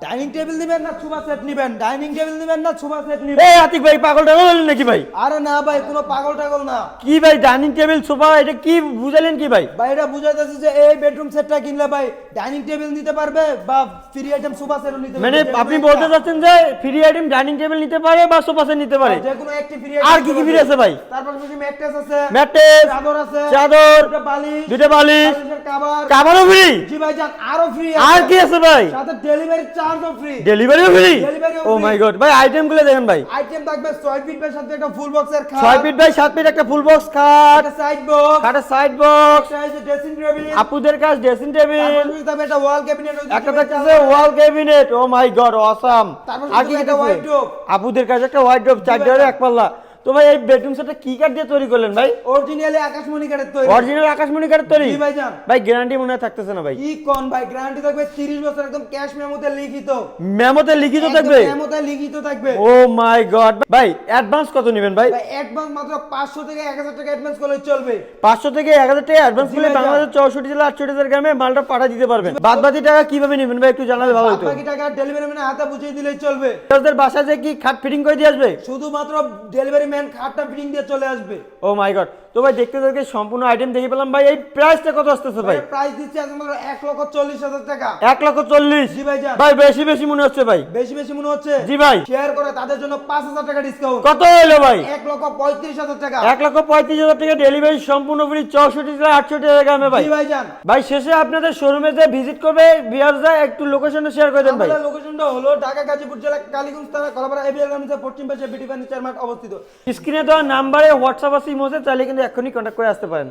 Dining table নেবেন না sofa set নেবেন? ডাইনিং টেবিল নেবেন না সোফা সেট নেবেন? এই আতিক ভাই পাগল টাগল হলেন নাকি ভাই? আরে না ভাই, কোনো পাগল টাগল না কি ভাই ডাইনিং টেবিল সোফা এটা কি বুঝালেন কি ভাই? ভাই। এটা বুঝাইতেছে যে এই বেডরুম সেটটা কিনলে ভাই ডাইনিং টেবিল নিতে পারবে বা ফ্রি আইটেম সোফা সেটও নিতে পারবে। মানে আপনি বলতে চাচ্ছেন যে ফ্রি আইটেম ডাইনিং টেবিল নিতে পারে বা সোফা সেট নিতে পারে? যে কোনো একটি ফ্রি আর কি কি ফ্রি আছে ভাই? তারপর কিছু ম্যাট্রেস আছে, ম্যাট্রেস, চাদর আছে, চাদর, দুটো বালিশ, দুটো বালিশ, বালিশের কভার, কাভারও ফ্রি। জি ভাই জান, আরো ফ্রি আর কি আছে ভাই? সাথে ডেলিভারি চার্জও ফ্রি। ডেলিভারিও ফ্রি? ডেলিভারিও ও free। মাই গড ভাই আইটেমগুলো দেখেন ভাই। আইটেম থাকবে 6 ফিট বাই সাথে একটা ফুল বক্সের খাট, 6 ফিট বাই 7 ফিট একটা ফুল বক্স খাট, একটা সাইড বক্স, খাটের সাইড বক্স, একটা আছে ড্রেসিং টেবিল, আপুদের কাজ ড্রেসিং টেবিল, তারপর থাকবে একটা ওয়াল ক্যাবিনেট, একটা থাকতেছে ওয়াল ক্যাবিনেট। ও মাই গড অসাম। তারপর আর কি একটা আছে? wardrobe। আপুদের কাছে একটা ওয়ার্ডরোব, চার ভাই। ডয়ারে এক পাল্লা। তো ভাই এই বেডরুম সেটটা কি কাঠ দিয়ে তৈরি করলেন ভাই? অরিজিনালি আকাশমণি কাঠের তৈরি। অরিজিনাল আকাশমণি কাঠের তৈরি? জি ভাই জান। ভাই গ্যারান্টি মনে হয় থাকতেছে না ভাই। কি কোন ভাই, গ্যারান্টি থাকবে 30 বছর, একদম ক্যাশ মেমোতে লিখিত। মেমোতে লিখিত থাকবে? একদম মেমোতে লিখিত থাকবে। ও মাই গড ভাই অ্যাডভান্স কত নেবেন ভাই? ভাই অ্যাডভান্স মাত্র 500 থেকে 1000 টাকা অ্যাডভান্স করলে চলবে। 500 থেকে 1000 টাকা অ্যাডভান্স জি করলে ভাই, যান। বাংলাদেশের 64 জেলা 68,000 গ্রামে মালটা পাঠিয়ে দিতে পারবেন। বাদ বাকি টাকা কিভাবে নেবেন ভাই একটু জানালে ভালো হতো। বাকি টাকা ডেলিভারি ম্যানের হাতে বুঝিয়ে দিলেই চলবে। আপনাদের বাসায় যে কি খাট ফিটিং করে দিয়ে আসবে? শুধুমাত্র ডেলিভারি ম্যান খাটটা ফিটিং দিয়ে চলে আসবে। ও মাই গড। তো ভাই দেখতে দেখতে সম্পূর্ণ আইটেম দেখে পেলাম ভাই। এই প্রাইসটা কত আসতেছে ভাই? প্রাইস দিচ্ছে আজকে মাত্র 1,40,000 টাকা। 1,40,000? জি ভাই জান। ভাই বেশি বেশি মনে হচ্ছে ভাই। বেশি বেশি মনে হচ্ছে? জি ভাই। শেয়ার করে তাদের জন্য 5000 টাকা ডিসকাউন্ট। কত হলো ভাই? 1,35,000 টাকা। 1,35,000 টাকা ডেলিভারি সম্পূর্ণ ফ্রি 64 জেলা 68,000 গ্রামে ভাই। জি ভাই জান। ভাই শেষে আপনাদের শোরুমে যে ভিজিট করবে ভিউয়ার্সরা একটু লোকেশনটা শেয়ার করে দেন ভাই। আমাদের লোকেশনটা হলো ঢাকা গাজীপুর জেলা কালীগঞ্জ থানা কলাপাড়া এবিএল গার্মেন্টসের পশ্চিম পাশে বিডি ফার্নিচার মার্ট অবস্থিত। স্ক্রিনে দেওয়া নাম্বারে হোয়াটসঅ্যাপ আছে ইমো আছে, চাইলে কিন্তু এখনই কন্ট্যাক্ট করে আসতে পারেন।